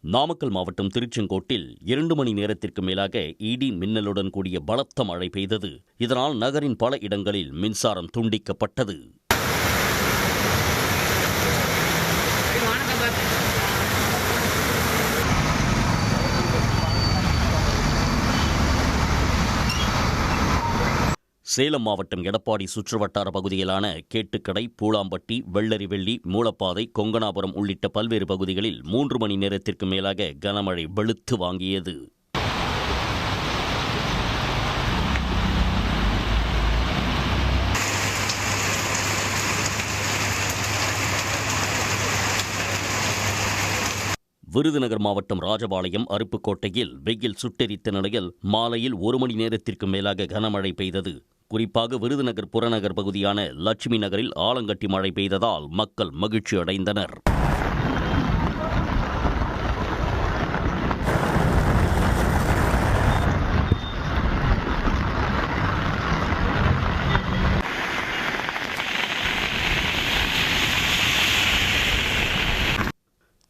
நாமக்கல் மாவட்டம் திருச்செங்கோட்டில் 2 மணி நேரத்திற்கு மேலாக இடி மின்னலுடன் கூடிய பலத்த மழை பெய்தது. இதனால் நகரின் பல இடங்களில் மின்சாரம் துண்டிக்கப்பட்டது. சேலம் மாவட்டம் எடப்பாடி சுற்றுவட்டார பகுதியிலான கேட்டுக்கடை, பூலாம்பட்டி, வெள்ளரிவெள்ளி, மூலப்பாதை, கொங்கனாபுரம் உள்ளிட்ட பல்வேறு பகுதிகளில் 3 மணி நேரத்திற்கு மேலாக கனமழை வெளுத்து வாங்கியது. விருதுநகர் மாவட்டம் ராஜபாளையம், அருப்புக்கோட்டையில் வெயில் சுட்டெரித்த நிலையில் மாலையில் 1 மணி நேரத்திற்கு மேலாக கனமழை பெய்தது. குறிப்பாக விருதுநகர் புறநகர் பகுதியான லட்சுமி நகரில் ஆலங்கட்டி மழை பெய்ததால் மக்கள் மகிழ்ச்சி அடைந்தனர்.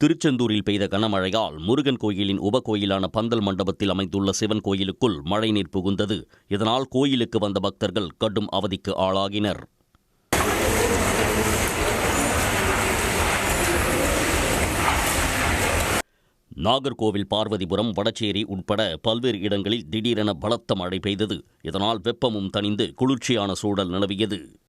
திருச்செந்தூரில் பெய்த கனமழையால் முருகன் கோயிலின் உபகோயிலான பந்தல் மண்டபத்தில் அமைந்துள்ள சிவன் கோயிலுக்குள் மழைநீர் புகுந்தது. இதனால் கோயிலுக்கு வந்த பக்தர்கள் கடும் அவதிக்கு ஆளாகினர். நாகர்கோவில், பார்வதிபுரம், வடச்சேரி உட்பட பல்வேறு இடங்களில் திடீரென பலத்த மழை பெய்தது. இதனால் வெப்பமும் தணிந்து குளிர்ச்சியான சூழல் நிலவியது.